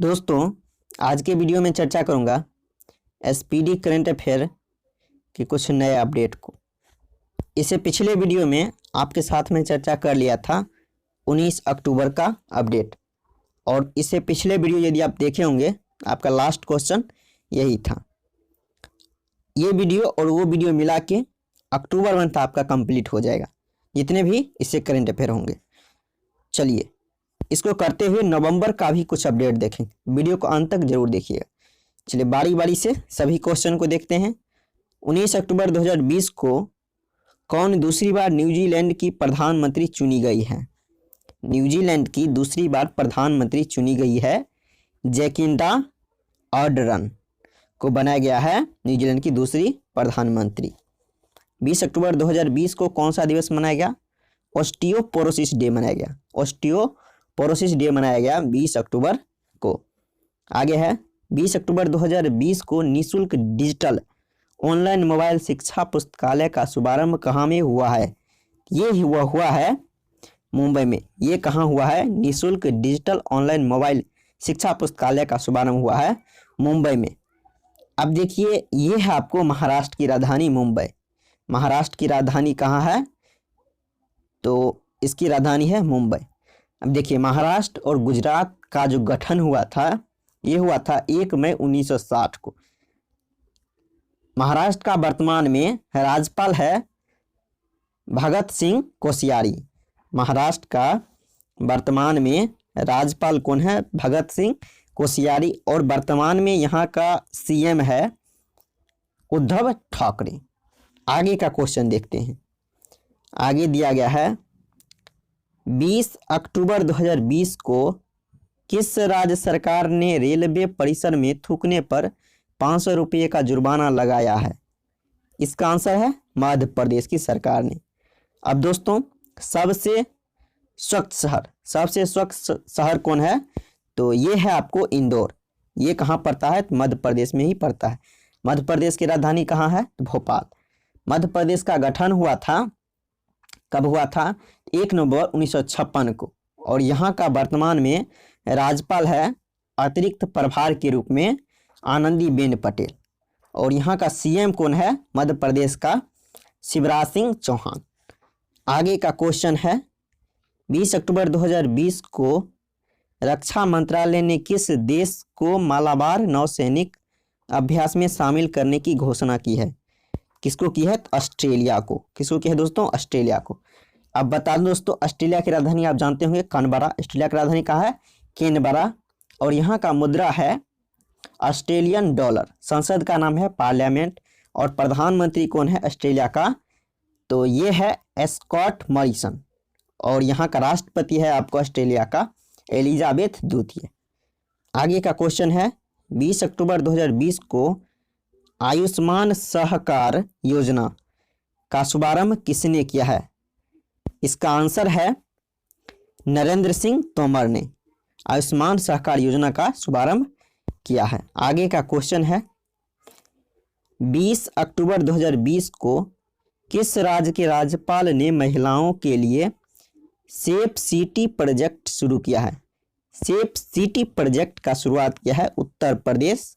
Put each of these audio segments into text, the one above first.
दोस्तों, आज के वीडियो में चर्चा करूंगा एसपीडी करंट अफेयर के कुछ नए अपडेट को। इससे पिछले वीडियो में आपके साथ में चर्चा कर लिया था 19 अक्टूबर का अपडेट, और इससे पिछले वीडियो यदि आप देखे होंगे आपका लास्ट क्वेश्चन यही था। ये वीडियो और वो वीडियो मिला के अक्टूबर मंथ आपका कंप्लीट हो जाएगा, जितने भी इससे करंट अफेयर होंगे। चलिए इसको करते हुए नवंबर का भी कुछ अपडेट देखें। वीडियो को अंत तक जरूर देखिएगा। चलिए बारी बारी से सभी क्वेश्चन को देखते हैं। 19 अक्टूबर 2020 को कौन दूसरी बार न्यूजीलैंड की प्रधानमंत्री चुनी गई है? न्यूजीलैंड की दूसरी बार प्रधानमंत्री चुनी गई है जैकिंडा आर्डर्न को बनाया गया है न्यूजीलैंड की दूसरी प्रधानमंत्री। 20 अक्टूबर 2020 को कौन सा दिवस मनाया गया? ऑस्टियोपोरोसिस डे मनाया गया। ऑस्टियोपोरोसिस डे मनाया गया 20 अक्टूबर को। आगे है 20 अक्टूबर 2020 को निःशुल्क डिजिटल ऑनलाइन मोबाइल शिक्षा पुस्तकालय का शुभारंभ कहाँ में हुआ है? ये हुआ है मुंबई में। ये कहाँ हुआ है? निःशुल्क डिजिटल ऑनलाइन मोबाइल शिक्षा पुस्तकालय का शुभारंभ हुआ है मुंबई में। अब देखिए, ये है आपको महाराष्ट्र की राजधानी मुंबई। महाराष्ट्र की राजधानी कहाँ है? तो इसकी राजधानी है मुंबई। अब देखिए, महाराष्ट्र और गुजरात का जो गठन हुआ था, ये हुआ था 1 मई 1960 को। महाराष्ट्र का वर्तमान में राज्यपाल है भगत सिंह कोश्यारी। महाराष्ट्र का वर्तमान में राज्यपाल कौन है? भगत सिंह कोश्यारी। और वर्तमान में यहाँ का सीएम है उद्धव ठाकरे। आगे का क्वेश्चन देखते हैं। आगे दिया गया है 20 अक्टूबर 2020 को किस राज्य सरकार ने रेलवे परिसर में थूकने पर 500 रुपये का जुर्माना लगाया है? इसका आंसर है मध्य प्रदेश की सरकार ने। अब दोस्तों, सबसे स्वच्छ शहर कौन है? तो ये है आपको इंदौर। ये कहाँ पड़ता है? मध्य प्रदेश में ही पड़ता है। मध्य प्रदेश की राजधानी कहाँ है? भोपाल। मध्य प्रदेश का गठन हुआ था, कब हुआ था? 1 नवंबर 1956 को। और यहाँ का वर्तमान में राज्यपाल है अतिरिक्त प्रभार के रूप में आनंदीबेन पटेल। और यहाँ का सीएम कौन है? मध्य प्रदेश का शिवराज सिंह चौहान। आगे का क्वेश्चन है 20 अक्टूबर 2020 को रक्षा मंत्रालय ने किस देश को मालाबार नौसैनिक अभ्यास में शामिल करने की घोषणा की है? किसको की है? ऑस्ट्रेलिया को। किसको की है दोस्तों? ऑस्ट्रेलिया को। अब बता दो दोस्तों, ऑस्ट्रेलिया की राजधानी आप जानते होंगे कैनबरा। ऑस्ट्रेलिया की राजधानी कहाँ है? कैनबरा। और यहाँ का मुद्रा है ऑस्ट्रेलियन डॉलर। संसद का नाम है पार्लियामेंट। और प्रधानमंत्री कौन है ऑस्ट्रेलिया का? तो ये है स्कॉट मॉरिसन। और यहाँ का राष्ट्रपति है आपको ऑस्ट्रेलिया का एलिजाबेथ द्वितीय। आगे का क्वेश्चन है 20 अक्टूबर 2020 को आयुष्मान सहकार योजना का शुभारंभ किसने किया है? इसका आंसर है नरेंद्र सिंह तोमर ने आयुष्मान सहकार योजना का शुभारंभ किया है। आगे का क्वेश्चन है 20 अक्टूबर 2020 को किस राज्य के राज्यपाल ने महिलाओं के लिए सेफ सिटी प्रोजेक्ट शुरू किया है? सेफ सिटी प्रोजेक्ट का शुरुआत किया है उत्तर प्रदेश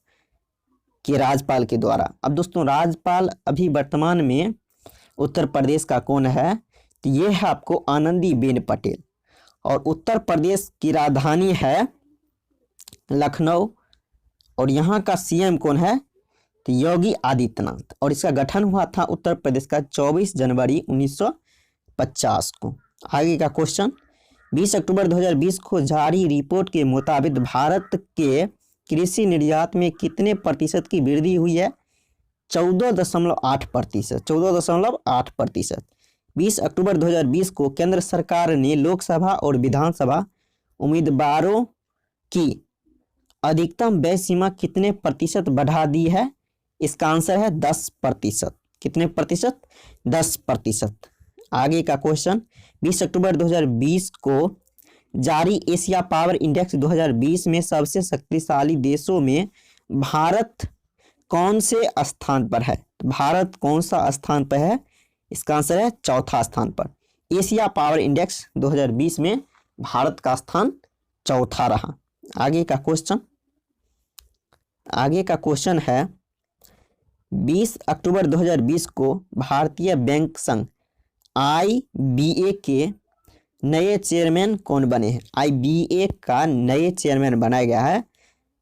के राज्यपाल के द्वारा। अब दोस्तों, राज्यपाल अभी वर्तमान में उत्तर प्रदेश का कौन है? तो ये है आपको आनंदीबेन पटेल। और उत्तर प्रदेश की राजधानी है लखनऊ। और यहाँ का सीएम कौन है? तो योगी आदित्यनाथ। और इसका गठन हुआ था उत्तर प्रदेश का 24 जनवरी 1950 को। आगे का क्वेश्चन 20 अक्टूबर 2020 को जारी रिपोर्ट के मुताबिक भारत के कृषि निर्यात में कितने प्रतिशत की वृद्धि हुई है? 14.8%। 14.8%। 20 अक्टूबर 2020 को केंद्र सरकार ने लोकसभा और विधानसभा उम्मीदवारों की अधिकतम व्यय सीमा कितने प्रतिशत बढ़ा दी है? इसका आंसर है 10%। कितने प्रतिशत? 10%। आगे का क्वेश्चन 20 अक्टूबर 2020 को जारी एशिया पावर इंडेक्स 2020 में सबसे शक्तिशाली देशों में भारत कौन से स्थान पर है? भारत कौन सा स्थान पर है? इसका आंसर है चौथा स्थान पर। एशिया पावर इंडेक्स 2020 में भारत का स्थान चौथा रहा। आगे का क्वेश्चन आगे का क्वेश्चन है 20 अक्टूबर 2020 को भारतीय बैंक संघ IBA के नए चेयरमैन कौन बने हैं? IBA का नए चेयरमैन बनाया गया है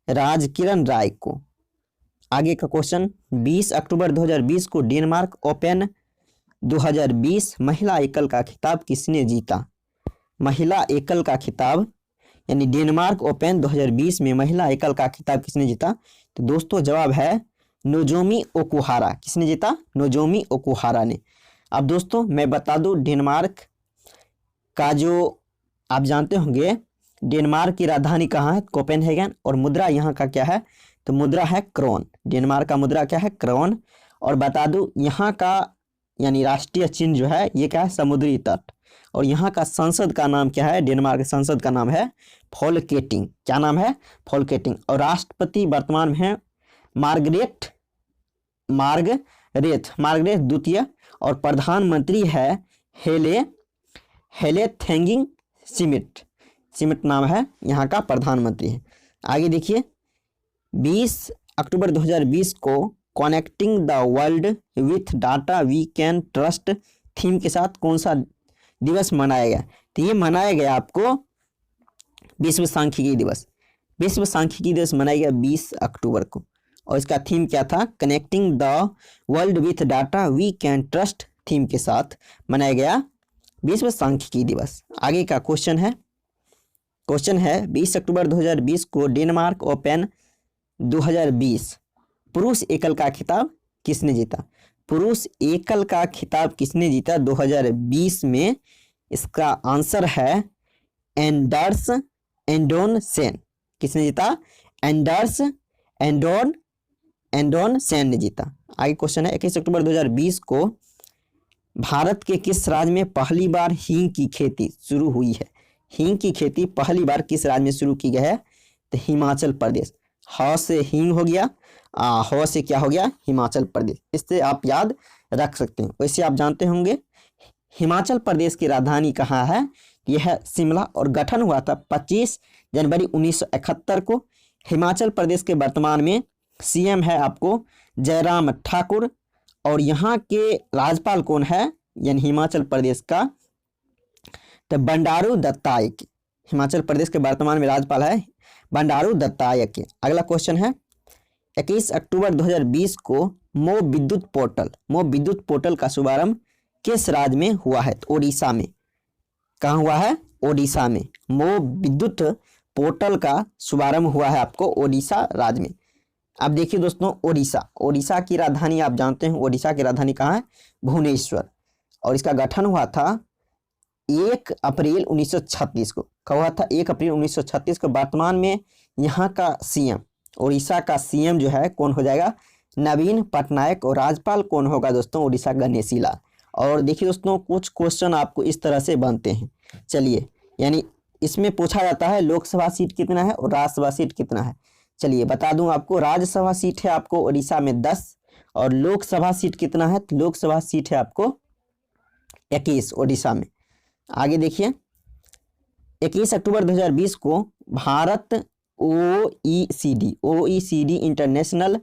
राजकिरण राय को। आगे का क्वेश्चन 20 अक्टूबर 2020 को डेनमार्क ओपन 2020 महिला एकल का खिताब किसने जीता? महिला एकल का खिताब यानी डेनमार्क ओपन 2020 में महिला एकल का खिताब किसने जीता? तो दोस्तों जवाब है नोजोमी ओकुहारा। किसने जीता? नोजोमी ओकुहारा ने। अब दोस्तों मैं बता दूं डेनमार्क का जो आप जानते होंगे डेनमार्क की राजधानी कहाँ है? कोपेनहेगन। और मुद्रा यहाँ का क्या है? तो मुद्रा है क्रोन। डेनमार्क का मुद्रा क्या है? क्रोन। और बता दूं यहाँ का यानी राष्ट्रीय चिन्ह जो है ये क्या है? समुद्री तट। और यहाँ का संसद का नाम क्या है? डेनमार्क के संसद का नाम है फोल्केटिंग। क्या नाम है? फोल्केटिंग। और राष्ट्रपति वर्तमान में है मार्गरेट द्वितीय। और प्रधानमंत्री है हेले थेंगिंग सिमिट नाम है यहाँ का प्रधानमंत्री है। आगे देखिए 20 अक्टूबर 2020 को connecting the world with data we can trust theme के साथ कौन सा दिवस मनाया गया? तो ये मनाया गया आपको विश्व सांख्यिकी दिवस। विश्व सांख्यिकी दिवस मनाया गया 20 अक्टूबर को। और इसका थीम क्या था? Connecting the world with data we can trust theme के साथ मनाया गया विश्व सांख्यिकी दिवस। आगे का क्वेश्चन है 20 अक्टूबर 2020 को डेनमार्क ओपन 2020 पुरुष एकल का खिताब किसने जीता? पुरुष एकल का खिताब किसने जीता 2020 में? इसका आंसर है एंडर्स एंडोन सेन। किसने जीता? एंडर्स एंडोन सेन ने जीता। आगे क्वेश्चन है 21 अक्टूबर 2020 को भारत के किस राज्य में पहली बार हींग की खेती शुरू हुई है? हींग की खेती पहली बार किस राज्य में शुरू की गई है? तो हिमाचल प्रदेश। ह से हींग हो गया, ह से क्या हो गया? हिमाचल प्रदेश। इससे आप याद रख सकते हैं। वैसे आप जानते होंगे हिमाचल प्रदेश की राजधानी कहाँ है? यह है शिमला। और गठन हुआ था 25 जनवरी 1971 को। हिमाचल प्रदेश के वर्तमान में CM है आपको जयराम ठाकुर। और यहाँ के राज्यपाल कौन है यानी हिमाचल प्रदेश का? तो बंडारू दत्तात्रेय। हिमाचल प्रदेश के वर्तमान में राज्यपाल है बंडारू दत्तात्रेय। अगला क्वेश्चन है 21 अक्टूबर 2020 को मो विद्युत पोर्टल का शुभारंभ किस राज्य में हुआ है? तो ओडिशा में। कहाँ हुआ है? ओडिशा में। मो विद्युत पोर्टल का शुभारंभ हुआ है आपको ओडिशा राज्य में। अब देखिए दोस्तों ओडिशा की राजधानी आप जानते हैं। ओडिशा की राजधानी कहाँ है? भुवनेश्वर। और इसका गठन हुआ था 1 अप्रैल 1936 को। कब हुआ था? 1 अप्रैल 1936 को। वर्तमान में यहाँ का CM ओडिशा का CM जो है कौन हो जाएगा? नवीन पटनायक। और राज्यपाल कौन होगा दोस्तों? ओडिशा गणेशी लाल। और देखिए दोस्तों कुछ क्वेश्चन आपको इस तरह से बनते हैं। चलिए यानी इसमें पूछा जाता है लोकसभा सीट कितना है और राज्यसभा सीट कितना है। चलिए बता दूं आपको राज्यसभा सीट है आपको ओडिशा में 10 और लोकसभा सीट कितना है? तो लोकसभा सीट है आपको 21 ओडिशा में। आगे देखिए 21 अक्टूबर 2020 को Bharat OECD international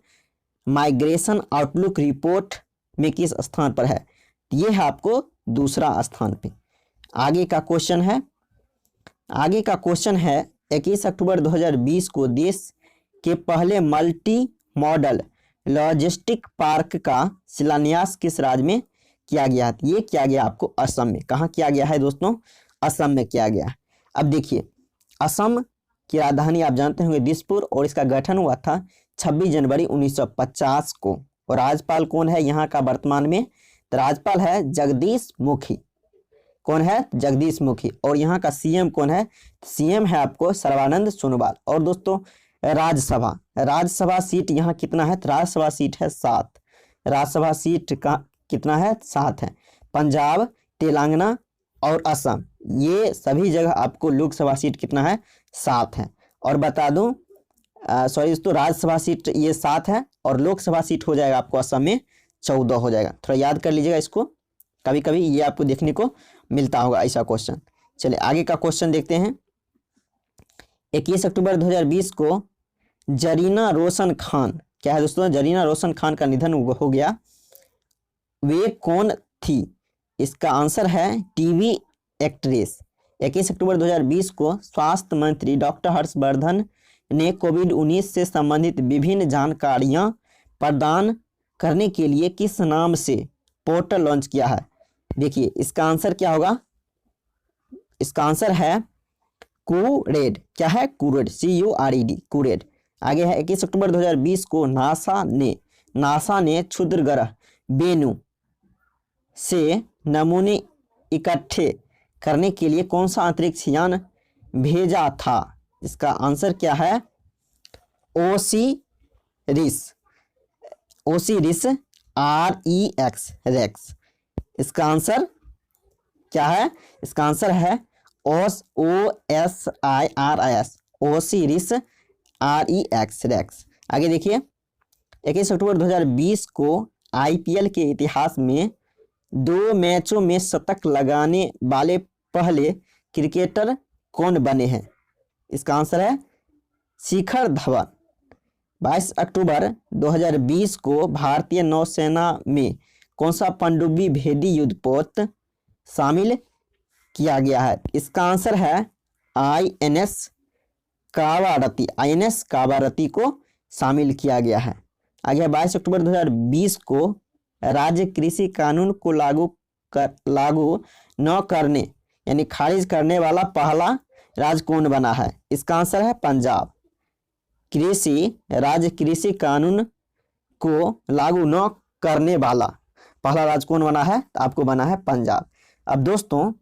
migration outlook report में किस स्थान पर है? ये है आपको दूसरा स्थान पे। आगे का क्वेश्चन है 21 अक्टूबर 2020 को देश के पहले मल्टी मॉडल लॉजिस्टिक पार्क का शिलान्यास किस राज्य में किया गया? ये किया गया आपको असम में। कहाँ किया गया है दोस्तों? असम में किया गया। अब देखिए असम की राजधानी आप जानते होंगे दिसपुर। और इसका गठन हुआ था 26 जनवरी 1950 को। और राज्यपाल कौन है यहाँ का वर्तमान में? तो राज्यपाल है जगदीश मुखी। कौन है? जगदीश मुखी। और यहाँ का CM कौन है? CM है आपको सर्बानंद सोनोवाल। और दोस्तों राज्यसभा सीट यहाँ कितना है? तो राज्यसभा सीट है 7। राज्यसभा सीट का कितना है? 7 है। पंजाब, तेलंगाना और असम ये सभी जगह आपको लोकसभा सीट कितना है? 7 है। और बता दूं सॉरी दोस्तों राज्यसभा सीट ये 7 है और लोकसभा सीट हो जाएगा आपको असम में 14 हो जाएगा। थोड़ा याद कर लीजिएगा इसको, कभी कभी ये आपको देखने को मिलता होगा ऐसा क्वेश्चन। चलिए आगे का क्वेश्चन देखते हैं। 21 अक्टूबर 2020 को जरीना रोशन खान, क्या है दोस्तों, जरीना रोशन खान का निधन हो गया, वे कौन थी? इसका आंसर है टीवी एक्ट्रेस। 21 अक्टूबर 2020 को स्वास्थ्य मंत्री डॉक्टर हर्षवर्धन ने कोविड-19 से संबंधित विभिन्न जानकारियां प्रदान करने के लिए किस नाम से पोर्टल लॉन्च किया है? देखिए इसका आंसर क्या होगा, इसका आंसर है कूरेड। क्या है? कूरेड, CURED, कूरेड। आगे है 21 अक्टूबर 2020 को नासा ने क्षुद्र ग्रह वेनु से नमूने इकट्ठे करने के लिए कौन सा अंतरिक्ष यान भेजा था? इसका आंसर क्या है? Osiris, racks. इसका आंसर क्या है? इसका आंसर है OSIRIS, ओसिरिस रेक्स। आगे देखिए 21 अक्टूबर 2020 को IPL के इतिहास में 2 मैचों में शतक लगाने वाले पहले क्रिकेटर कौन बने हैं? इसका आंसर है शिखर धवन। 22 अक्टूबर 2020 को भारतीय नौसेना में कौन सा पनडुब्बी भेदी युद्धपोत शामिल किया गया है? इसका आंसर है INS कावारती को शामिल किया गया है। आगे 22 अक्टूबर 2020 को राज्य कृषि कानून को लागू न करने यानी खारिज करने वाला पहला राज्य कौन बना है? इसका आंसर है पंजाब। राज्य कृषि कानून को लागू न करने वाला पहला राज्य कौन बना है? तो आपको बना है पंजाब। अब दोस्तों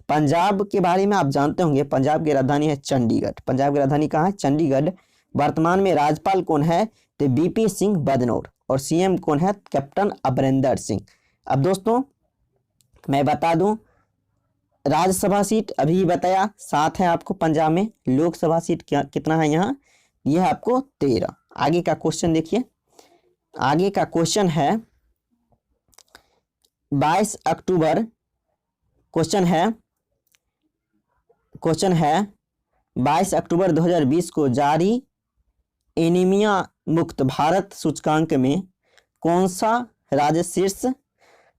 पंजाब के बारे में आप जानते होंगे, पंजाब की राजधानी है चंडीगढ़। पंजाब की राजधानी कहाँ है? चंडीगढ़। वर्तमान में राज्यपाल कौन है? तो BP सिंह बदनौर। और CM कौन है? कैप्टन अमरिंदर सिंह। अब दोस्तों मैं बता दूं राज्यसभा सीट अभी बताया 7 है आपको पंजाब में, लोकसभा सीट कितना है यहाँ? यह है आपको 13। आगे का क्वेश्चन देखिए, आगे का क्वेश्चन है 22 अक्टूबर, क्वेश्चन है 22 अक्टूबर 2020 को जारी एनीमिया मुक्त भारत सूचकांक में कौन सा राज्य शीर्ष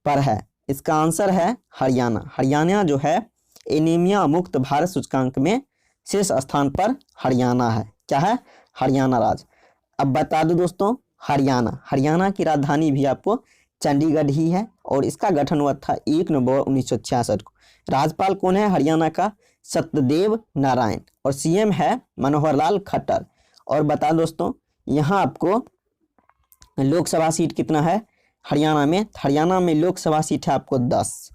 पर है? इसका आंसर है हरियाणा। हरियाणा जो है एनीमिया मुक्त भारत सूचकांक में शीर्ष स्थान पर हरियाणा है। क्या है? हरियाणा राज्य। अब बता दो दोस्तों हरियाणा की राजधानी भी आपको चंडीगढ़ ही है और इसका गठन हुआ था 1 नवंबर 1966 को। राज्यपाल कौन है हरियाणा का? सत्यदेव नारायण। और CM है मनोहर लाल खट्टर। और बता दोस्तों यहाँ आपको लोकसभा सीट कितना है हरियाणा में? हरियाणा में लोकसभा सीट है आपको 10।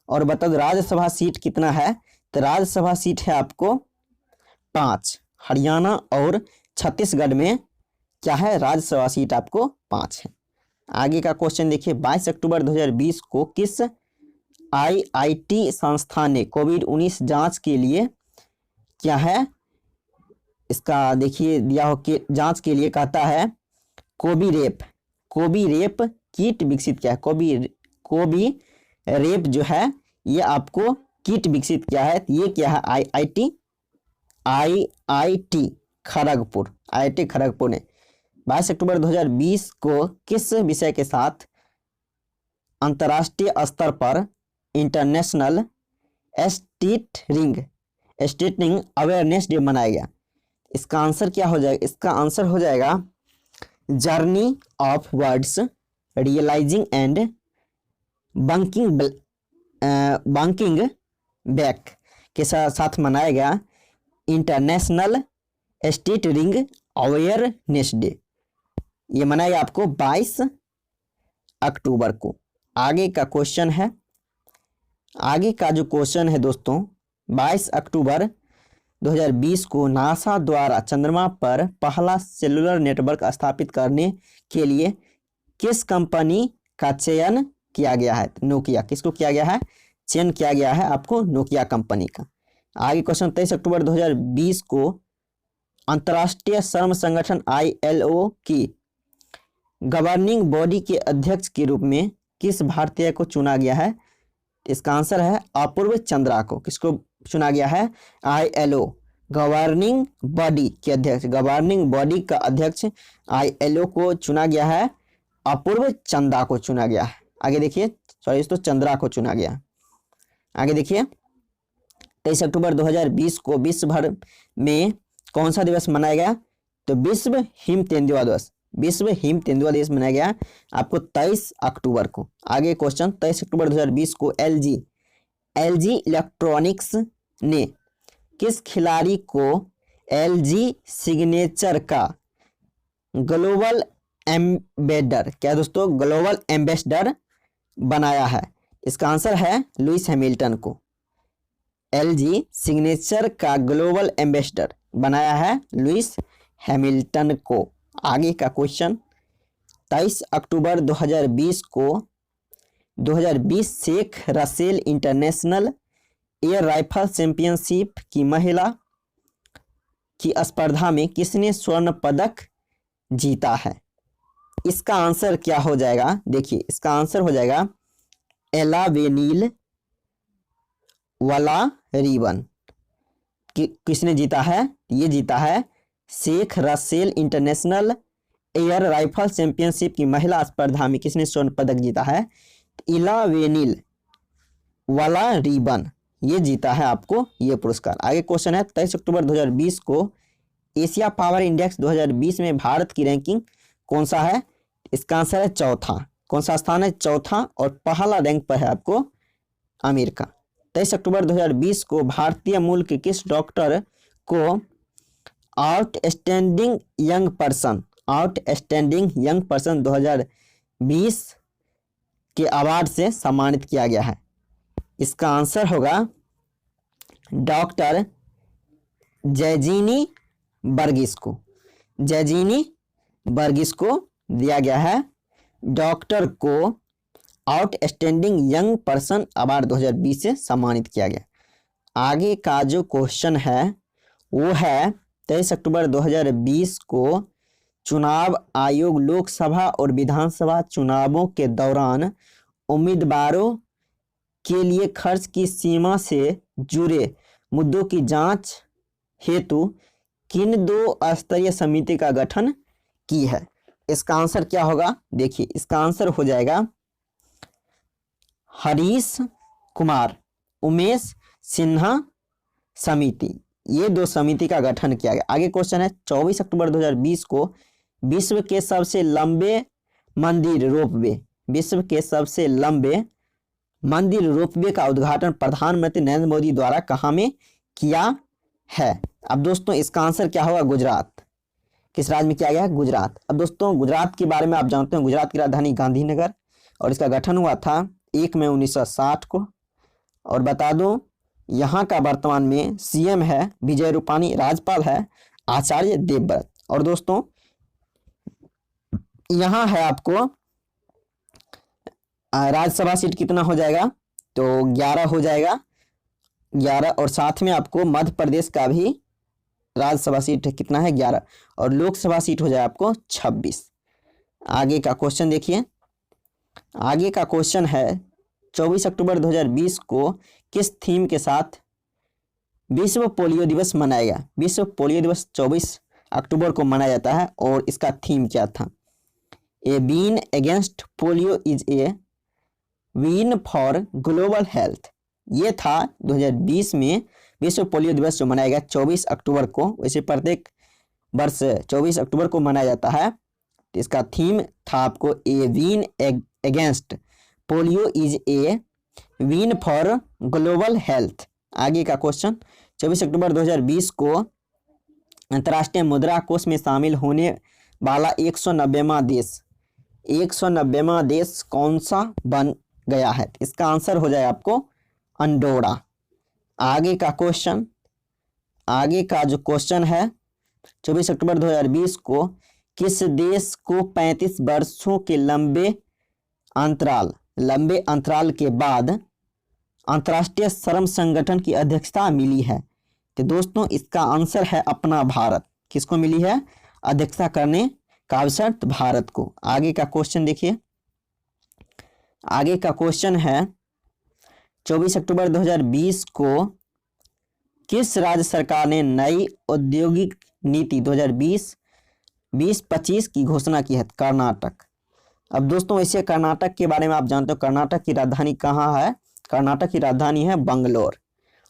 और बता दो राज्यसभा सीट कितना है? तो राज्यसभा सीट है आपको 5। हरियाणा और छत्तीसगढ़ में क्या है? राज्यसभा सीट आपको 5 है। आगे का क्वेश्चन देखिए 22 अक्टूबर 2020 को किस IIT संस्थान ने कोविड-19 जांच के लिए क्या है? इसका देखिए दिया हो कि जांच के लिए कहता है कोबीरेप किट विकसित किया है। कोबीरेप जो है ये आपको किट विकसित किया है। ये क्या है? IIT खड़गपुर ने 22 अक्टूबर 2020 को किस विषय के साथ अंतर्राष्ट्रीय स्तर पर इंटरनेशनल स्टेटिंग अवेयरनेस डे मनाया गया? इसका आंसर क्या हो जाएगा? इसका आंसर हो जाएगा journey of words realising and bunking back के साथ मनाया गया इंटरनेशनल स्टेटिंग अवेयरनेस डे। ये मनाएगा आपको 22 अक्टूबर को। आगे का क्वेश्चन है, आगे का जो क्वेश्चन है दोस्तों 22 अक्टूबर 2020 को नासा द्वारा चंद्रमा पर पहला सेलुलर नेटवर्क स्थापित करने के लिए किस कंपनी का चयन किया गया है? नोकिया। किसको किया गया है? चयन किया गया है आपको नोकिया कंपनी का। आगे क्वेश्चन 23 अक्टूबर 2020 को अंतर्राष्ट्रीय श्रम संगठन ILO की गवर्निंग बॉडी के अध्यक्ष के रूप में किस भारतीय को चुना गया है? इसका आंसर है अपूर्व चंद्रा को। किसको चुना गया है? ILO गवर्निंग बॉडी के अध्यक्ष, गवर्निंग बॉडी का अध्यक्ष ILO को चुना गया है, अपूर्व चंदा को चुना गया है। आगे देखिए, सॉरी दोस्तों, चंद्रा को चुना गया। आगे देखिए, 23 अक्टूबर 2020 को विश्व भर में कौन सा दिवस मनाया गया? तो विश्व हिम तेंदुआ दिवस, विश्व हिम तेंदुआ दिवस मनाया गया आपको 23 अक्टूबर को। आगे क्वेश्चन, 23 अक्टूबर 2020 को LG इलेक्ट्रॉनिक्स ने किस खिलाड़ी को LG सिग्नेचर का ग्लोबल एम्बेसडर, क्या दोस्तों, ग्लोबल एम्बेसडर बनाया है? इसका आंसर है लुइस हैमिल्टन को। LG सिग्नेचर का ग्लोबल एम्बेसडर बनाया है लुइस हैमिल्टन को। आगे का क्वेश्चन, 23 अक्टूबर 2020 को 2020 Sheikh Russel international air rifle championship की महिला की स्पर्धा में किसने स्वर्ण पदक जीता है? इसका आंसर क्या हो जाएगा? देखिए, इसका आंसर हो जाएगा एलावेनिल वाला रिबन। किसने जीता है? ये जीता है Sheikh Russel international air rifle championship की महिला स्पर्धा में किसने स्वर्ण पदक जीता है? इलावेनिल वाला रिबन, ये जीता है आपको ये पुरस्कार। आगे क्वेश्चन है, 23 अक्टूबर 2020 को एशिया पावर इंडेक्स 2020 में भारत की रैंकिंग कौन सा है? इसका आंसर है चौथा। कौन सा स्थान है? चौथा, और पहला रैंक पर है आपको अमेरिका। 23 अक्टूबर 2020 को भारतीय मूल के किस डॉक्टर को आउटस्टैंडिंग यंग पर्सन 2020 के अवार्ड से सम्मानित किया गया है? इसका आंसर होगा डॉक्टर जैजीनी बर्गिस को। जैजीनी बर्गिस को दिया गया है, डॉक्टर को आउटस्टैंडिंग यंग पर्सन अवार्ड 2020 से सम्मानित किया गया। आगे का जो क्वेश्चन है वो है, 23 अक्टूबर 2020 को चुनाव आयोग लोकसभा और विधानसभा चुनावों के दौरान उम्मीदवारों के लिए खर्च की सीमा से जुड़े मुद्दों की जांच हेतु किन 2 स्तरीय समिति का गठन की है? इसका आंसर क्या होगा? देखिए, इसका आंसर हो जाएगा हरीश कुमार उमेश सिन्हा समिति। ये 2 समिति का गठन किया गया। आगे क्वेश्चन है, 24 अक्टूबर 2020 को विश्व के सबसे लंबे मंदिर रोपवे, विश्व के सबसे लंबे मंदिर रोपवे का उद्घाटन प्रधानमंत्री नरेंद्र मोदी द्वारा कहाँ में किया है? अब दोस्तों, इसका आंसर क्या होगा? गुजरात। किस राज्य में किया गया है? गुजरात। अब दोस्तों, गुजरात के बारे में आप जानते हैं, गुजरात की राजधानी गांधीनगर, और इसका गठन हुआ था 1 मई 1960 को। और बता दूं, यहाँ का वर्तमान में CM है विजय रूपाणी, राज्यपाल है आचार्य देवव्रत। और दोस्तों, यहाँ है आपको राज्यसभा सीट कितना हो जाएगा? तो 11 हो जाएगा, 11, और साथ में आपको मध्य प्रदेश का भी राज्यसभा सीट कितना है? 11, और लोकसभा सीट हो जाए आपको 26। आगे का क्वेश्चन देखिए, आगे का क्वेश्चन है, 24 अक्टूबर 2020 को किस थीम के साथ विश्व पोलियो दिवस मनाया गया? विश्व पोलियो दिवस 24 अक्टूबर को मनाया जाता है, और इसका थीम क्या था? A win against polio is a win for global health. ये था 2020 में विश्व पोलियो दिवस जो मनाया गया 24 अक्टूबर को। वैसे प्रत्येक वर्ष 24 अक्टूबर को मनाया जाता है। इसका थीम था आपको a win against polio is a win for global health. आगे का क्वेश्चन, 24 अक्टूबर 2020 को अंतर्राष्ट्रीय मुद्रा कोष में शामिल होने वाला 190वां देश कौन सा बन गया है? इसका आंसर हो जाए आपको अंडोरा। आगे का क्वेश्चन, आगे का जो क्वेश्चन है, 24 अक्टूबर 2020 को किस देश को 35 वर्षों के लंबे अंतराल के बाद अंतर्राष्ट्रीय श्रम संगठन की अध्यक्षता मिली है? तो दोस्तों, इसका आंसर है अपना भारत। किसको मिली है अध्यक्षता करने का अवसर? तो भारत को। आगे का क्वेश्चन देखिए, आगे का क्वेश्चन है 24 अक्टूबर 2020 को किस राज्य सरकार ने नई औद्योगिक नीति 2020-25 की घोषणा की है? कर्नाटक। अब दोस्तों इसे कर्नाटक के बारे में आप जानते हो, कर्नाटक की राजधानी कहाँ है? कर्नाटक की राजधानी है बंगलोर।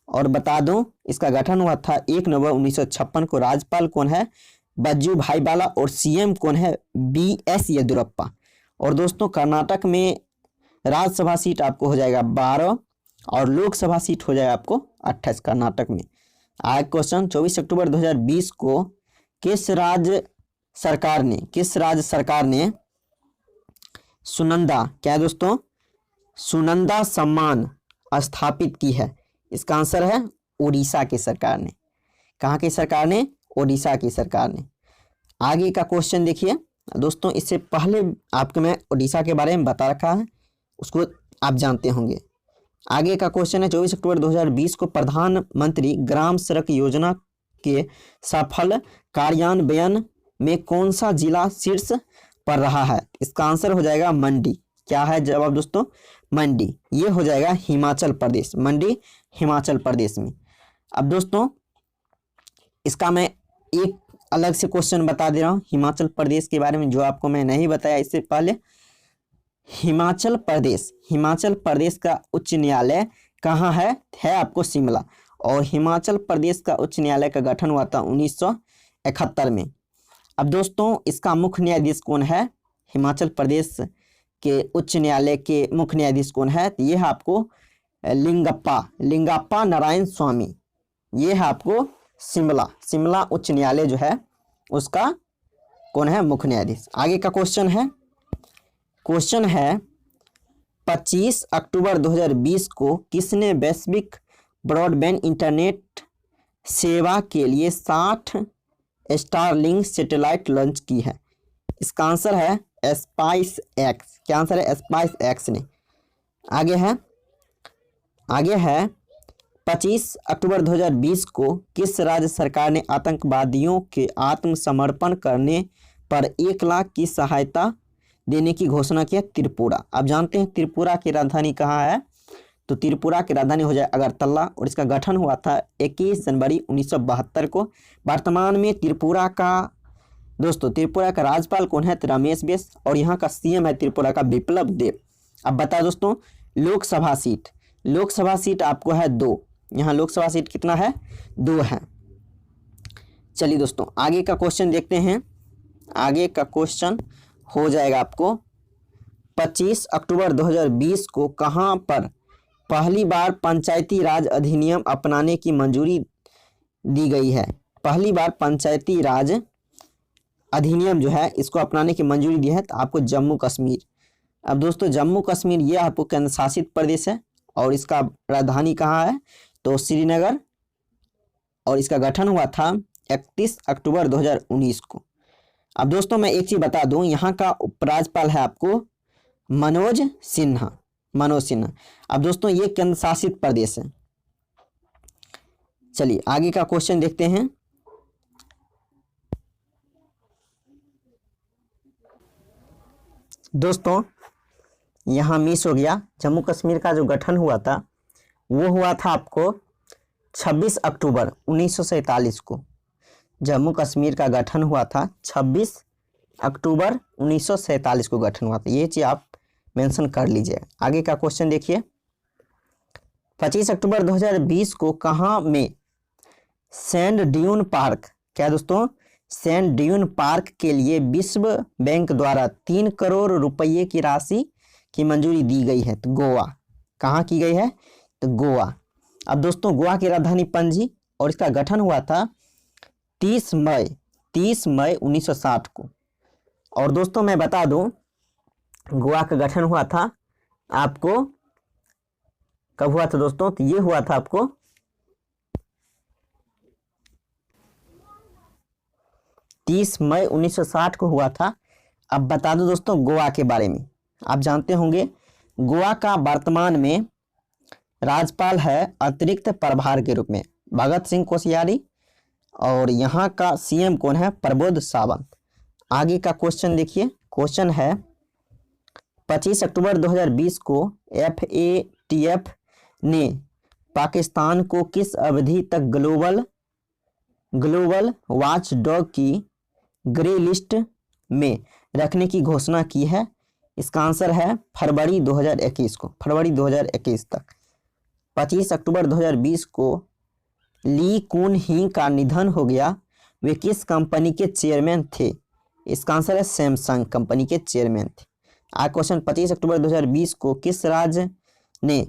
और बता दूं इसका गठन हुआ था 1 नवंबर 1956 को। राज्यपाल कौन है? बज्जू भाई वाला। और सीएम कौन है? BS येदियुरप्पा। और दोस्तों कर्नाटक में राज्यसभा सीट आपको हो जाएगा 12 और लोकसभा सीट हो जाएगा आपको 28 कर्नाटक में। आगे क्वेश्चन 24 अक्टूबर 2020 को किस राज्य सरकार ने सुनंदा, क्या है दोस्तों? सुनंदा सम्मान स्थापित की है? इसका आंसर है उड़ीसा की सरकार ने। कहाँ की सरकार ने? उड़ीसा की सरकार ने। आगे का क्वेश्चन देखिए दोस्तों, इससे पहले आपको मैं उड़ीसा के बारे में बता रखा है, उसको आप जानते होंगे। आगे का क्वेश्चन है 24 अक्टूबर 2020 को प्रधानमंत्री ग्राम सड़क योजना के सफल कार्यान्वयन में कौन सा जिला शीर्ष पर रहा है? इसका आंसर हो जाएगा मंडी। क्या है जवाब दोस्तों? मंडी। ये हो जाएगा हिमाचल प्रदेश। मंडी हिमाचल प्रदेश में। अब दोस्तों इसका मैं एक अलग से क्वेश्चन बता दे रहा हूँ हिमाचल प्रदेश के बारे में, जो आपको मैं नहीं बताया इससे पहले। हिमाचल प्रदेश का उच्च न्यायालय कहाँ है? आपको शिमला। और हिमाचल प्रदेश का उच्च न्यायालय का गठन हुआ था 1971 में। अब दोस्तों इसका मुख्य न्यायाधीश कौन है? हिमाचल प्रदेश के उच्च न्यायालय के मुख्य न्यायाधीश कौन है? तो ये है आपको लिंगप्पा नारायण स्वामी। ये है आपको शिमला उच्च न्यायालय जो है उसका कौन है? मुख्य न्यायाधीश। आगे का क्वेश्चन है 25 अक्टूबर 2020 को किसने वैश्विक ब्रॉडबैंड इंटरनेट सेवा के लिए 60 स्टारलिंक सैटेलाइट लॉन्च की है? इसका आंसर है स्पाइस एक्स। क्या आंसर है? स्पाइस एक्स ने। आगे है 25 अक्टूबर 2020 को किस राज्य सरकार ने आतंकवादियों के आत्मसमर्पण करने पर 1 लाख की सहायता देने की घोषणा की है? त्रिपुरा। आप जानते हैं त्रिपुरा की राजधानी कहाँ है? तो त्रिपुरा की राजधानी हो जाए अगरतला। और इसका गठन हुआ था 21 जनवरी 1972 को। वर्तमान में त्रिपुरा का राज्यपाल कौन है? रमेश बैस। और यहाँ का सीएम है त्रिपुरा का बिप्लब देब। अब बता दोस्तों लोकसभा सीट आपको है 2। यहाँ लोकसभा सीट कितना है? 2 है। चलिए दोस्तों आगे का क्वेश्चन देखते हैं। आगे का क्वेश्चन हो जाएगा आपको 25 अक्टूबर 2020 को कहां पर पहली बार पंचायती राज अधिनियम अपनाने की मंजूरी दी गई है? पहली बार पंचायती राज अधिनियम जो है इसको अपनाने की मंजूरी दी है तो आपको जम्मू कश्मीर। अब दोस्तों जम्मू कश्मीर ये आपको केंद्र शासित प्रदेश है और इसका राजधानी कहाँ है? तो श्रीनगर। और इसका गठन हुआ था 31 अक्टूबर 2019 को। अब दोस्तों मैं एक चीज बता दूं, यहाँ का उपराज्यपाल है आपको मनोज सिन्हा। अब दोस्तों ये केंद्र शासित प्रदेश है। चलिए आगे का क्वेश्चन देखते हैं। दोस्तों यहाँ मिस हो गया, जम्मू कश्मीर का जो गठन हुआ था वो हुआ था आपको 26 अक्टूबर 1947 को। जम्मू कश्मीर का गठन हुआ था 26 अक्टूबर 1947 को गठन हुआ था। ये चीज़ आप मेंशन कर लीजिए। आगे का क्वेश्चन देखिए 25 अक्टूबर 2020 को कहाँ में सैंड ड्यून पार्क, क्या दोस्तों? सैंड ड्यून पार्क के लिए विश्व बैंक द्वारा 3 करोड़ रुपये की राशि की मंजूरी दी गई है? तो गोवा। कहाँ की गई है? तो गोवा। अब दोस्तों गोवा की राजधानी पणजी और इसका गठन हुआ था 30 मई 1960 को। और दोस्तों मैं बता दूं गोवा का गठन हुआ था आपको कब हुआ था दोस्तों? तो ये हुआ था आपको 30 मई 1960 को हुआ था। अब बता दो दोस्तों गोवा के बारे में, आप जानते होंगे गोवा का वर्तमान में राज्यपाल है अतिरिक्त प्रभार के रूप में भगत सिंह कोश्यारी और यहाँ का सीएम कौन है? प्रबोध सावंत। आगे का क्वेश्चन देखिए, क्वेश्चन है 25 अक्टूबर 2020 को FATF ने पाकिस्तान को किस अवधि तक ग्लोबल वॉच डॉग की ग्रे लिस्ट में रखने की घोषणा की है? इसका आंसर है फरवरी 2021 को, फरवरी 2021 तक। 25 अक्टूबर 2020 को ली कुन ही का निधन हो गया, वे किस कंपनी के चेयरमैन थे? इसका आंसर है सैमसंग कंपनी के चेयरमैन थे। आज क्वेश्चन 25 अक्टूबर 2020 को किस राज्य ने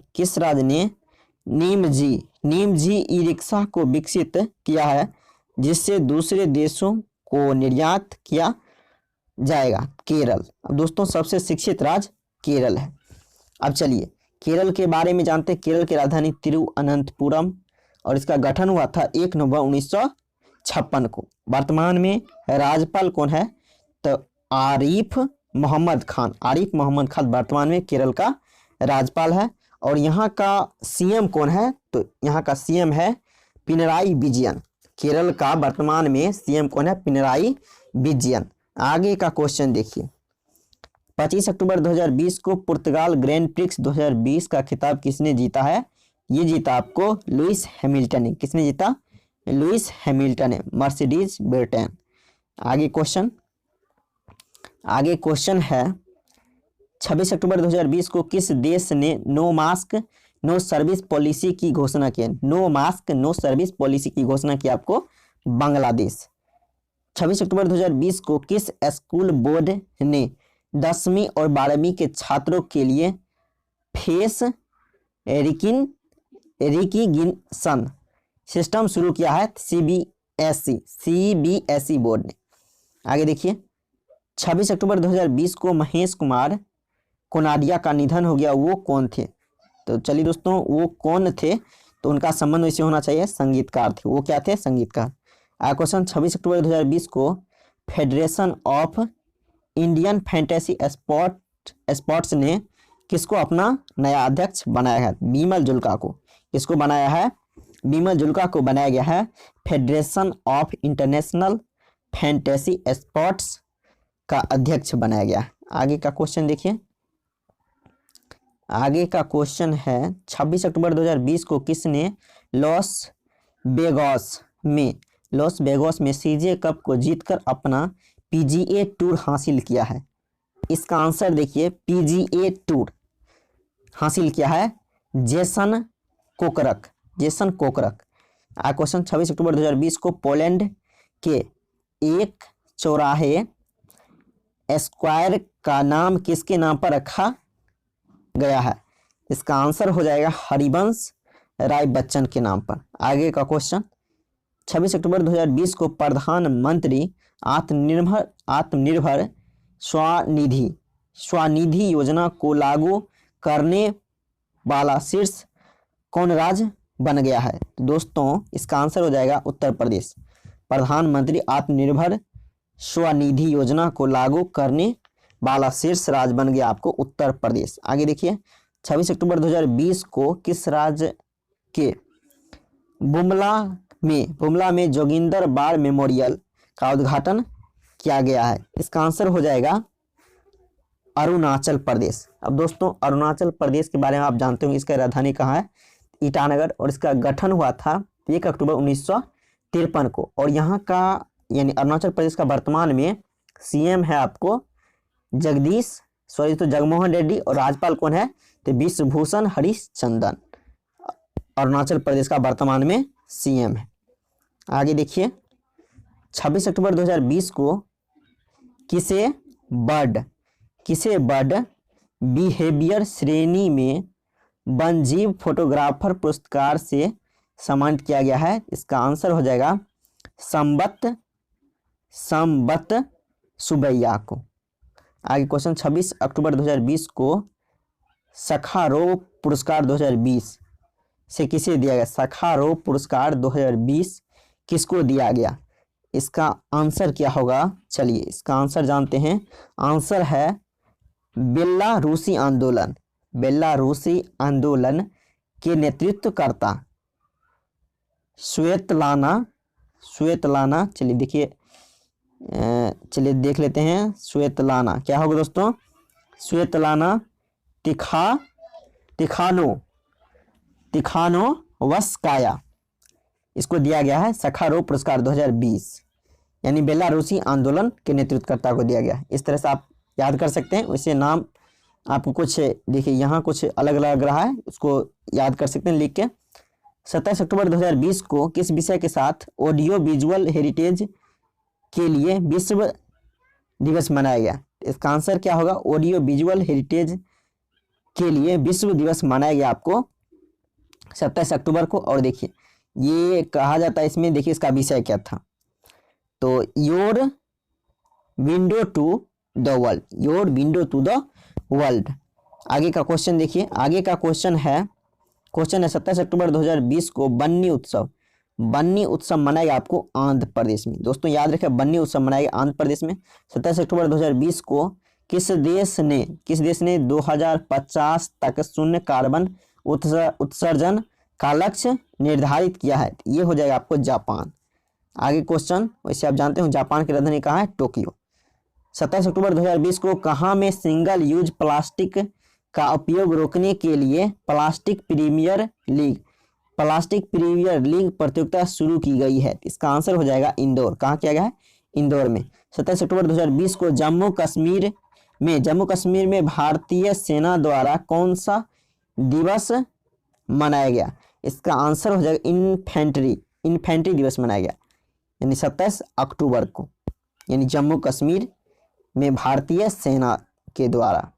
नीमजी ई रिक्शा को विकसित किया है, जिससे दूसरे देशों को निर्यात किया जाएगा? केरल। अब दोस्तों सबसे शिक्षित राज्य केरल है। अब चलिए केरल के बारे में जानते हैं। केरल की राजधानी तिरुअनंतपुरम और इसका गठन हुआ था 1 नवंबर 1956 को। वर्तमान में राज्यपाल कौन है? तो आरिफ मोहम्मद खान वर्तमान में केरल का राज्यपाल है। और यहाँ का सीएम कौन है? तो यहाँ का सीएम है पिनराई विजयन। केरल का वर्तमान में सीएम कौन है? पिनराई विजयन। आगे का क्वेश्चन देखिए। 25 अक्टूबर 2020 को पुर्तगाल ग्रैंड प्रिक्स 2020 का खिताब किसने जीता है? ये जीता आपको लुइस हैमिल्टन ने। किसने जीता? लुइस हैमिल्टन ने, मर्सिडीज ब्रिटेन। आगे क्वेश्चन है 26 अक्टूबर 2020 को किस देश ने no mask no service policy की घोषणा की? No mask no service policy की घोषणा की आपको बांग्लादेश। 26 अक्टूबर 2020 को किस स्कूल बोर्ड ने 10वीं और 12वीं के छात्रों के लिए फेस रिकग्निशन सिस्टम शुरू किया है? सीबीएसई बोर्ड ने। आगे देखिए 26 अक्टूबर 2020 को महेश कुमार कोनाडिया का निधन हो गया, वो कौन थे? तो चलिए दोस्तों वो कौन थे? तो उनका संबंध इससे होना चाहिए संगीतकार थे। वो क्या थे? संगीतकार। क्वेश्चन 26 अक्टूबर 2020 को federation of Indian fantasy sports ने किसको अपना नया अध्यक्ष बनाया है? बिमल जुल्का को। किसको बनाया है? बिमल जुल्का को बनाया गया है federation of international fantasy sports का अध्यक्ष बनाया गया। आगे का क्वेश्चन देखिए। आगे का क्वेश्चन है 26 अक्टूबर 2020 को किसने लॉस वेगास में सीजे कप को जीतकर अपना पीजीए टूर हासिल किया है? इसका आंसर देखिए, पीजीए टूर हासिल किया है जेसन कोकरक। क्वेश्चन 26 अक्टूबर 2020 को पोलैंड के एक चौराहे स्क्वायर का नाम किसके नाम पर रखा गया है? इसका आंसर हो जाएगा हरिवंश राय बच्चन के नाम पर। आगे का क्वेश्चन 26 अक्टूबर 2020 को प्रधानमंत्री आत्मनिर्भर स्वनिधि योजना को लागू करने वाला शीर्ष कौन राज्य बन गया है? तो दोस्तों इसका आंसर हो जाएगा उत्तर प्रदेश। प्रधानमंत्री आत्मनिर्भर स्वनिधि योजना को लागू करने वाला शीर्ष राज्य बन गया आपको उत्तर प्रदेश। आगे देखिए 26 अक्टूबर 2020 को किस राज्य के बुमला में जोगिंदर बार मेमोरियल का उद्घाटन किया गया है? इसका आंसर हो जाएगा अरुणाचल प्रदेश। अब दोस्तों अरुणाचल प्रदेश के बारे में आप जानते होंगे, इसका राजधानी कहाँ है? ईटानगर। और इसका गठन हुआ था 1 अक्टूबर 1953 को। और यहाँ का यानी अरुणाचल प्रदेश का वर्तमान में सीएम है आपको जगमोहन रेड्डी। और राज्यपाल कौन है? तो विश्वभूषण हरिचंदन। अरुणाचल प्रदेश का वर्तमान में सीएम है। आगे देखिए 26 अक्टूबर 2020 को किसे बर्ड बिहेवियर श्रेणी में वन्यजीव फोटोग्राफर पुरस्कार से सम्मानित किया गया है? इसका आंसर हो जाएगा संबत सुबैया को। आगे क्वेश्चन 26 अक्टूबर 2020 को सखारोव पुरस्कार 2020 से किसे दिया गया? सखारोव पुरस्कार 2020 किसको दिया गया? इसका आंसर क्या होगा? चलिए इसका आंसर जानते हैं। आंसर है बेलारूसी आंदोलन के नेतृत्वकर्ता श्वेतलाना। चलिए देख लेते हैं श्वेतलाना क्या होगा दोस्तों? श्वेतलाना तिखानो चेकोस्लोवाकिया, इसको दिया गया है सखारोव पुरस्कार 2020, यानी बेलारूसी आंदोलन के नेतृत्वकर्ता को दिया गया। इस तरह से आप याद कर सकते हैं। वैसे नाम आपको कुछ देखिए यहाँ कुछ अलग अलग रहा है, उसको याद कर सकते हैं लिख के। 27 अक्टूबर 2020 को किस विषय के साथ ऑडियो विजुअल हेरिटेज के लिए विश्व दिवस मनाया गया? इसका आंसर क्या होगा? ऑडियो विजुअल हेरिटेज के लिए विश्व दिवस मनाया गया आपको 27 अक्टूबर को। और देखिए ये कहा जाता है इसमें, देखिए इसका विषय क्या था, तो your window to the world, your window to the world. आगे का क्वेश्चन देखिए, आगे का क्वेश्चन है 27 अक्टूबर 2020 को बन्नी उत्सव मनाएगा आपको आंध्र प्रदेश में। दोस्तों याद रखें, बन्नी उत्सव मनाएगा आंध्र प्रदेश में 27 अक्टूबर 2020 को। किस देश ने 2050 तक शून्य कार्बन उत्सर्जन का लक्ष्य निर्धारित किया है? ये हो जाएगा आपको जापान। आगे क्वेश्चन, वैसे आप जानते हो जापान की राजधानी कहाँ है? टोक्यो। 27 अक्टूबर 2020 को कहाँ में सिंगल यूज प्लास्टिक का उपयोग रोकने के लिए प्लास्टिक प्रीमियर लीग प्रतियोगिता शुरू की गई है? इसका आंसर हो जाएगा इंदौर। कहाँ किया गया है? इंदौर में। 27 अक्टूबर 2020 को जम्मू कश्मीर में भारतीय सेना द्वारा कौन सा दिवस मनाया गया? इसका आंसर हो जाएगा इन्फेंट्री दिवस मनाया गया, यानी 27 अक्टूबर को, यानी जम्मू कश्मीर में भारतीय सेना के द्वारा।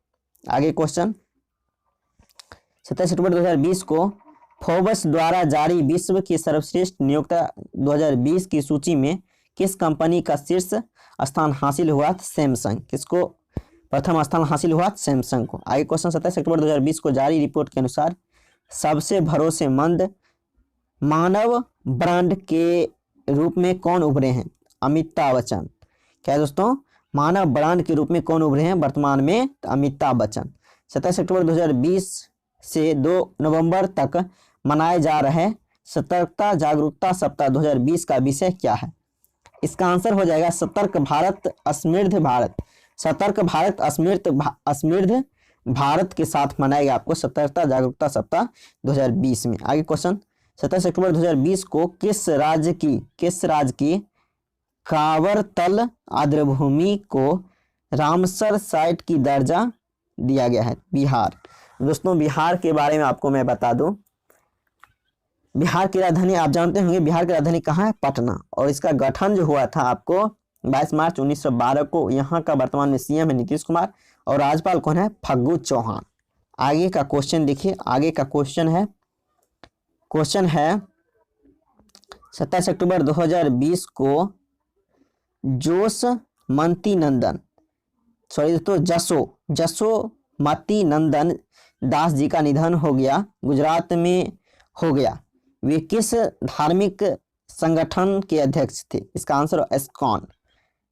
आगे क्वेश्चन, 27 अक्टूबर 2020 को फोर्ब्स द्वारा जारी विश्व की सर्वश्रेष्ठ नियोक्ता 2020 की सूची में किस कंपनी का शीर्ष स्थान हासिल हुआ? सैमसंग। किसको प्रथम स्थान हासिल हुआ? सैमसंग को। आगे क्वेश्चन, 27 अक्टूबर 2020 को जारी रिपोर्ट के अनुसार सबसे भरोसेमंद मानव ब्रांड के रूप में कौन उभरे हैं? अमिताभ बच्चन। क्या है दोस्तों? मानव ब्रांड के रूप में कौन उभरे हैं वर्तमान में? अमिताभ बच्चन। 27 अक्टूबर 2020 से 2 नवंबर तक मनाए जा रहे सतर्कता जागरूकता सप्ताह 2020 का विषय क्या है? इसका आंसर हो जाएगा सतर्क भारत समृद्ध भारत। सतर्क भारत समृद्ध भारत के साथ मनाएगा आपको सतर्कता जागरूकता सप्ताह 2020 में। आगे क्वेश्चन, 27 अक्टूबर 2020 को किस राज्य की कांवरतल आर्द्रभूमि को रामसर साइट की दर्जा दिया गया है? बिहार। दोस्तों बिहार के बारे में आपको मैं बता दूं, बिहार की राजधानी आप जानते होंगे, बिहार की राजधानी कहाँ है? पटना। और इसका गठन जो हुआ था आपको 22 मार्च 1912 को। यहाँ का वर्तमान में सीएम है नीतीश कुमार और राज्यपाल कौन है? फग्गू चौहान। आगे का क्वेश्चन देखिए, आगे का क्वेश्चन है 27 अक्टूबर 2020 को जसोमती नंदन दास जी का निधन हो गया, गुजरात में हो गया। वे किस धार्मिक संगठन के अध्यक्ष थे? इसका आंसर एस्कॉन।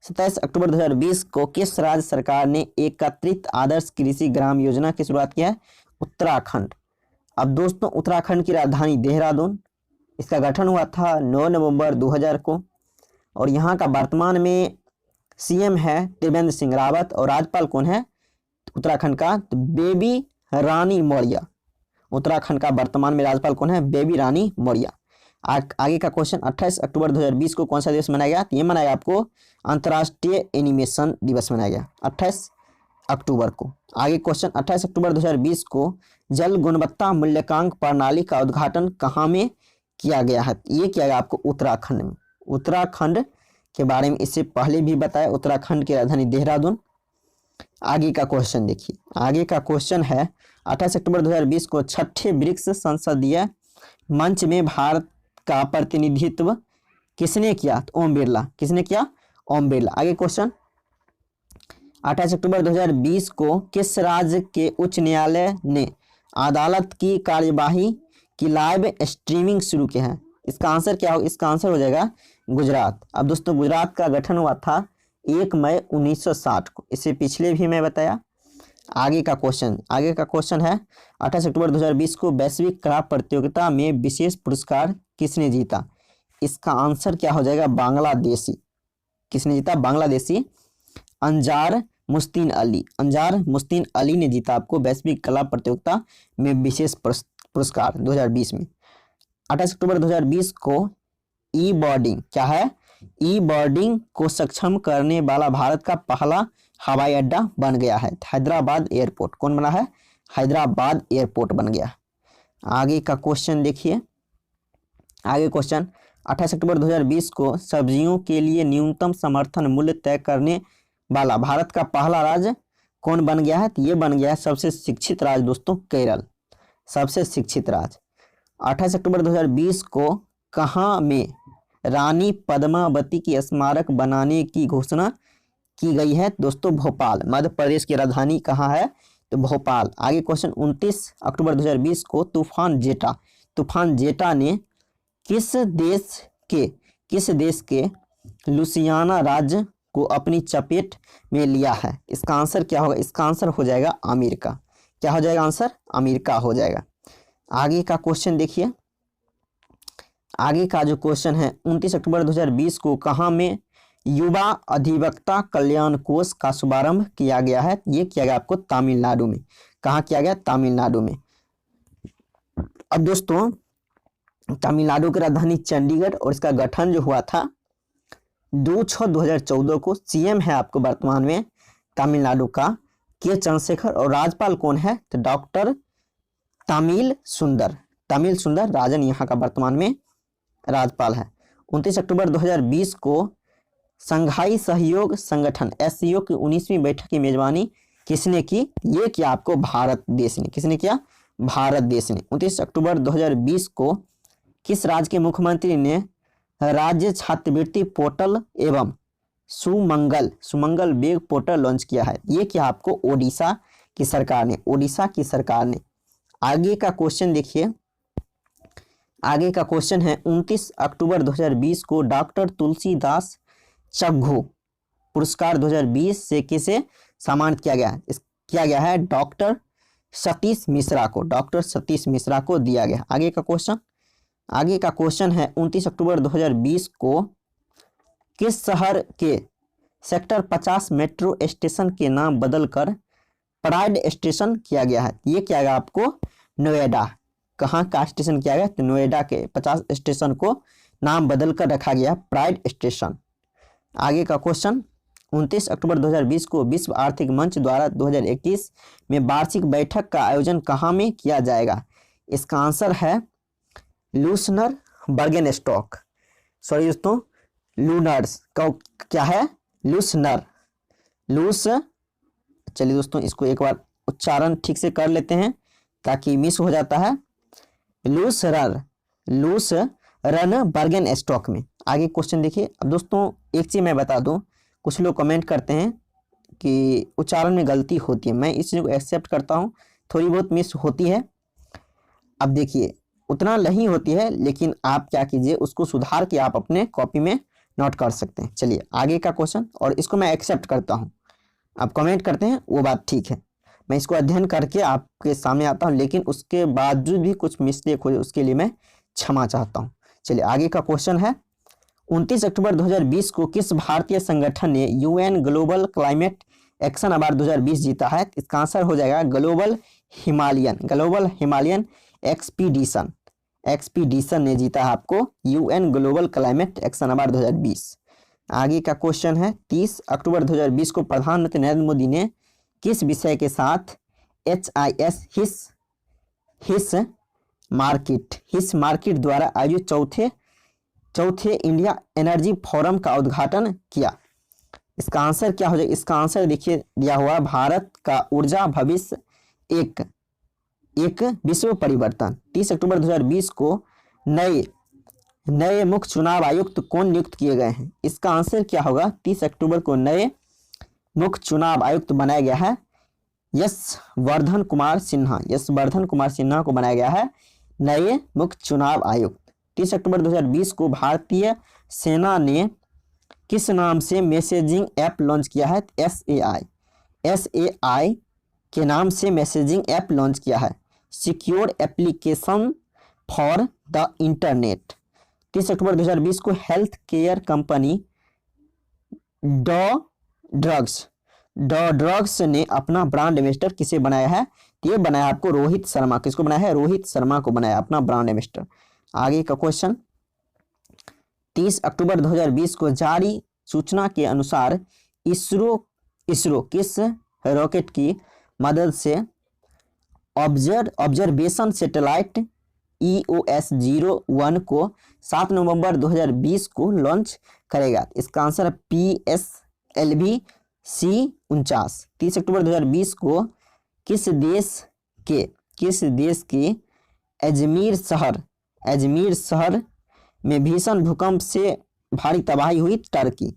27 अक्टूबर 2020 को किस राज्य सरकार ने एकत्रित आदर्श कृषि ग्राम योजना की शुरुआत किया है? उत्तराखंड। अब दोस्तों उत्तराखंड की राजधानी देहरादून, इसका गठन हुआ था 9 नवंबर 2000 को। और यहाँ का वर्तमान में सीएम है त्रिवेंद्र सिंह रावत और राज्यपाल कौन है उत्तराखंड का? तो बेबी रानी मौर्य। उत्तराखंड का वर्तमान में राज्यपाल कौन है? बेबी रानी मौर्य। आगे का क्वेश्चन, 28 अक्टूबर 2020 को कौन सा दिवस मनाया गया? तो ये मनाया आपको अंतर्राष्ट्रीय एनिमेशन दिवस मनाया गया 28 अक्टूबर को। आगे क्वेश्चन, 28 अक्टूबर 2020 को जल गुणवत्ता मूल्यांकन प्रणाली का उद्घाटन कहाँ में किया गया है? ये किया गया आपको उत्तराखंड में। उत्तराखंड के बारे में इससे पहले भी बताया, उत्तराखंड की राजधानी देहरादून। आगे का क्वेश्चन देखिए, आगे का क्वेश्चन है 28 अक्टूबर 2020 को छठे ब्रिक्स संसदीय मंच में भारत का प्रतिनिधित्व किसने किया? तो ओम बिरला। किसने किया? ओम बिरला। आगे क्वेश्चन, 28 अक्टूबर 2020 को किस राज्य के उच्च न्यायालय ने अदालत की कार्यवाही की लाइव स्ट्रीमिंग शुरू की है? इसका आंसर क्या हो? इसका आंसर हो जाएगा गुजरात। अब दोस्तों गुजरात का गठन हुआ था 1 मई 1960 को, इससे पिछले भी मैं बताया। आगे का क्वेश्चन है 28 अक्टूबर 2020 को वैश्विक कला प्रतियोगिता में विशेष पुरस्कार किसने जीता? इसका आंसर क्या हो जाएगा? बांग्लादेशी। किसने जीता? बांग्लादेशी अंजार मुस्तीन अली ने जीता आपको वैश्विक कला प्रतियोगिता में विशेष पुरस्कार 2020 में। 28 अक्टूबर 2020 को ई बोर्डिंग क्या है, ई बोर्डिंग को सक्षम करने वाला भारत का पहला हवाई अड्डा बन गया है। हैदराबाद एयरपोर्ट कौन बना है, हैदराबाद एयरपोर्ट बन गया। आगे का क्वेश्चन देखिए, आगे क्वेश्चन 28 अक्टूबर 2020 को सब्जियों के लिए न्यूनतम समर्थन मूल्य तय करने वाला भारत का पहला राज्य कौन बन गया है, तो ये बन गया है सबसे शिक्षित राज्य दोस्तों केरल, सबसे शिक्षित राज्य। 28 अक्टूबर 2020 को कहाँ में रानी पद्मावती की स्मारक बनाने की घोषणा की गई है दोस्तों, भोपाल। मध्य प्रदेश की राजधानी कहाँ है, तो भोपाल। आगे क्वेश्चन 29 अक्टूबर 2020 को तूफान जेटा ने किस देश के लुसियाना राज्य को अपनी चपेट में लिया है। इसका आंसर क्या होगा, इसका आंसर हो जाएगा अमेरिका। क्या हो जाएगा आंसर, अमेरिका हो जाएगा। आगे का क्वेश्चन देखिए, आगे का जो क्वेश्चन है 29 अक्टूबर 2020 को कहाँ में युवा अधिवक्ता कल्याण कोष का शुभारंभ किया गया है, ये किया गया आपको तमिलनाडु में। कहाँ किया गया, तमिलनाडु में। अब दोस्तों तमिलनाडु की राजधानी चंडीगढ़ और इसका गठन जो हुआ था 2/6/2014 को। सीएम है आपको वर्तमान में तमिलनाडु का के चंद्रशेखर और राज्यपाल कौन है, तो डॉक्टर तमिल सुंदर राजन यहाँ का वर्तमान में राज्यपाल है। 29 अक्टूबर 2020 को संघाई सहयोग संगठन एससीओ की 19वीं बैठक की मेजबानी किसने की, ये किया आपको भारत देश ने। किसने किया, भारत देश ने। 29 अक्टूबर 2020 को किस राज्य के मुख्यमंत्री ने राज्य छात्रवृत्ति पोर्टल एवं सुमंगल वेब पोर्टल लॉन्च किया है, ये किया आपको ओडिशा की सरकार ने। आगे का क्वेश्चन देखिए, आगे का क्वेश्चन है 29 अक्टूबर 2020 को डॉक्टर तुलसीदास चग्घू पुरस्कार 2020 से किसे सम्मानित किया गया है, डॉक्टर सतीश मिश्रा को दिया गया। आगे का क्वेश्चन है 29 अक्टूबर 2020 को किस शहर के सेक्टर 50 मेट्रो स्टेशन के नाम बदलकर प्राइड स्टेशन किया गया है, ये किया गया आपको नोएडा। कहाँ का स्टेशन किया गया, तो नोएडा के 50 स्टेशन को नाम बदलकर रखा गया प्राइड स्टेशन। आगे का क्वेश्चन 29 अक्टूबर 2020 को विश्व आर्थिक मंच द्वारा 2021 में वार्षिक बैठक का आयोजन कहाँ में किया जाएगा, इसका आंसर है लूसनर बर्गेनस्टॉक, सॉरी दोस्तों लूनर्स का क्या है, लूस। चलिए दोस्तों इसको एक बार उच्चारण ठीक से कर लेते हैं ताकि मिस हो जाता है, लूसरन बर्गेनस्टॉक में। आगे क्वेश्चन देखिए। अब दोस्तों एक चीज मैं बता दूं, कुछ लोग कमेंट करते हैं कि उच्चारण में गलती होती है, मैं इस चीज को एक्सेप्ट करता हूं, थोड़ी बहुत मिस होती है। अब देखिए उतना नहीं होती है, लेकिन आप क्या कीजिए उसको सुधार के आप अपने कॉपी में नोट कर सकते हैं। चलिए आगे का क्वेश्चन, और इसको मैं एक्सेप्ट करता हूं, आप कमेंट करते हैं वो बात ठीक है, मैं इसको अध्ययन करके आपके सामने आता हूं, लेकिन उसके बावजूद भी कुछ मिस्टेक हो जाए उसके लिए मैं क्षमा चाहता हूं। चलिए आगे का क्वेश्चन है 29 अक्टूबर 2020 को किस भारतीय संगठन ने UN global climate action award 2020 जीता है, इसका आंसर हो जाएगा ग्लोबल हिमालयन एक्सपीडिशन ने जीता है आपको UN global climate action award 2020। आगे का क्वेश्चन है 30 अक्टूबर 2020 को प्रधानमंत्री नरेंद्र मोदी ने किस विषय के साथ HIS हिस मार्केट द्वारा आयोजित चौथे इंडिया एनर्जी फोरम का उद्घाटन किया, इसका आंसर क्या हो जाएगा, इसका आंसर देखिए दिया हुआ भारत का ऊर्जा भविष्य एक विश्व परिवर्तन। 30 अक्टूबर 2020 को नए मुख्य चुनाव आयुक्त कौन नियुक्त किए गए हैं, इसका आंसर क्या होगा, 30 अक्टूबर को नए मुख्य चुनाव आयुक्त बनाया गया है यशवर्धन कुमार सिन्हा को बनाया गया है नए मुख्य चुनाव आयुक्त। 30 अक्टूबर 2020 को भारतीय सेना ने किस नाम से मैसेजिंग ऐप लॉन्च किया है, SAI के नाम से मैसेजिंग ऐप लॉन्च किया है, secure application for the internet. 30 अक्टूबर 2020 को हेल्थ केयर कंपनी ड्रग्स ने अपना ब्रांड एम्बेसडर किसे बनाया है, ये बनाया आपको रोहित शर्मा। किसको बनाया है, रोहित शर्मा को बनाया अपना ब्रांड एम्बेसडर। आगे का क्वेश्चन, 30 अक्टूबर 2020 को जारी सूचना के अनुसार इसरो किस रॉकेट की मदद से ऑब्जर्वेशन सैटेलाइट EOS-01 को 7 नवंबर 2020 को लॉन्च करेगा? इसका आंसर है PSLV-C49। 30 अक्टूबर 2020 को किस देश के अजमेर शहर में भीषण भूकंप से भारी तबाही हुई? टर्की।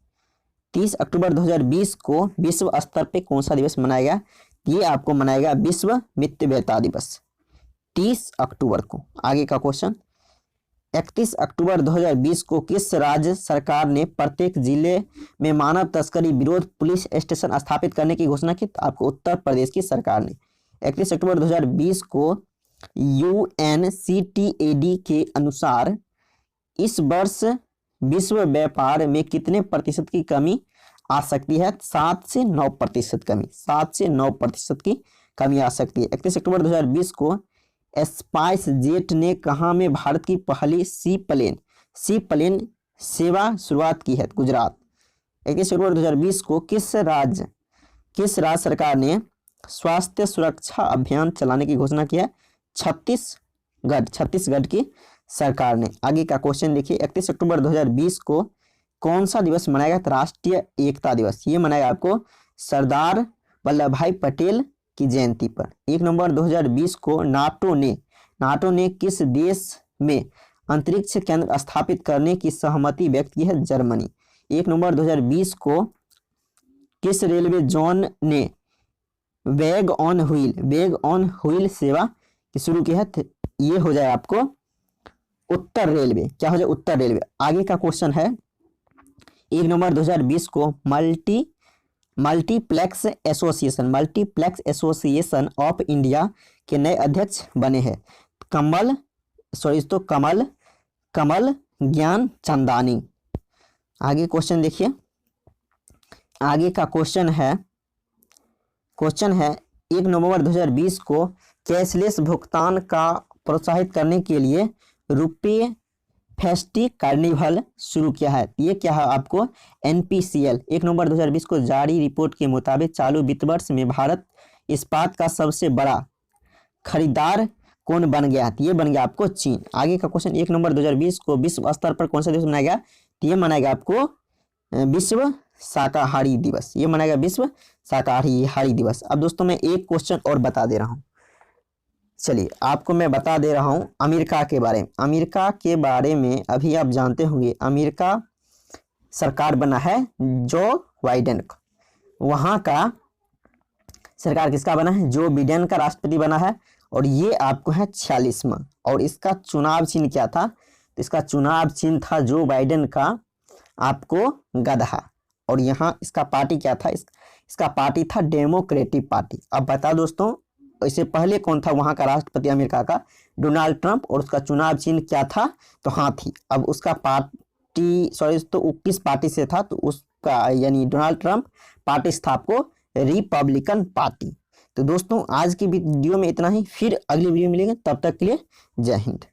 30 अक्टूबर 2020 को विश्व स्तर पे कौन सा दिवस मनाएगा? ये आपको मनाएगा विश्व मितव्ययिता दिवस 30 अक्टूबर को। आगे का क्वेश्चन, 31 अक्टूबर 2020 को किस राज्य सरकार ने प्रत्येक जिले में मानव तस्करी विरोध पुलिस स्टेशन स्थापित करने की घोषणा की? तो आपको उत्तर प्रदेश की सरकार ने। 31 अक्टूबर 2020 को UNCTAD के अनुसार इस वर्ष विश्व व्यापार में कितने प्रतिशत की कमी आ सकती है? 7 से 9% कमी, 7 से 9% की कमी आ सकती है। 31 अक्टूबर 2020 को स्पाइस जेट ने कहाँ में भारत की पहली सी प्लेन सेवा शुरुआत की है? गुजरात। 31 अक्टूबर 2020 को किस राज्य सरकार ने स्वास्थ्य सुरक्षा अभियान चलाने की घोषणा की है? छत्तीसगढ़ की सरकार ने। आगे का क्वेश्चन देखिए, 31 अक्टूबर 2020 को कौन सा दिवस मनाएगा? राष्ट्रीय एकता दिवस। ये मनाएगा आपको सरदार वल्लभ भाई पटेल की जयंती पर। 1 नवंबर 2020 को नाटो ने किस देश में अंतरिक्ष केंद्र स्थापित करने की सहमति व्यक्त की है? जर्मनी। 1 नवंबर 2020 को किस रेलवे जोन ने बैग ऑन व्हील सेवा शुरू की है? ये हो जाए आपको उत्तर रेलवे। क्या हो जाए? उत्तर रेलवे। आगे का क्वेश्चन है, 1 नवंबर 2020 को मल्टीप्लेक्स एसोसिएशन ऑफ इंडिया के नए अध्यक्ष बने हैं? कमल ज्ञान चंदानी। आगे क्वेश्चन देखिए, आगे का क्वेश्चन है 1 नवंबर 2020 को कैशलेस भुगतान का प्रोत्साहित करने के लिए रुपे फेस्टी कार्निवल शुरू किया है। ये क्या है आपको? NPCL। 1 नवंबर 2020 को जारी रिपोर्ट के मुताबिक चालू वित्त वर्ष में भारत इस्पात का सबसे बड़ा खरीदार कौन बन गया? ये बन गया आपको चीन। आगे का क्वेश्चन, 1 नवंबर 2020 को विश्व स्तर पर कौन सा दिवस मनाया गया? ये मनाएगा आपको विश्व शाकाहारी दिवस। ये मनाएगा विश्व शाकाहारी दिवस। अब दोस्तों मैं एक क्वेश्चन और बता दे रहा हूँ। चलिए आपको मैं बता दे रहा हूँ अमेरिका के बारे में। अमेरिका के बारे में अभी आप जानते होंगे, अमेरिका सरकार बना है जो बाइडेन का। वहाँ का सरकार किसका बना है? जो बाइडेन का राष्ट्रपति बना है। और ये आपको है 46वां। और इसका चुनाव चिन्ह क्या था? तो इसका चुनाव चिन्ह था जो बाइडेन का आपको गधा। और यहाँ इसका पार्टी क्या था? इसका पार्टी था डेमोक्रेटिक पार्टी। अब बता दोस्तों, इससे पहले कौन था वहाँ का राष्ट्रपति अमेरिका का? Donald Trump. और उसका चुनाव चिन्ह क्या था? तो हाथी। अब उसका तो किस पार्टी से था? तो उसका यानी डोनाल्ड ट्रंप पार्टी था आपको रिपब्लिकन पार्टी। तो दोस्तों आज की वीडियो में इतना ही, फिर अगली वीडियो मिलेंगे, तब तक के लिए जय हिंद।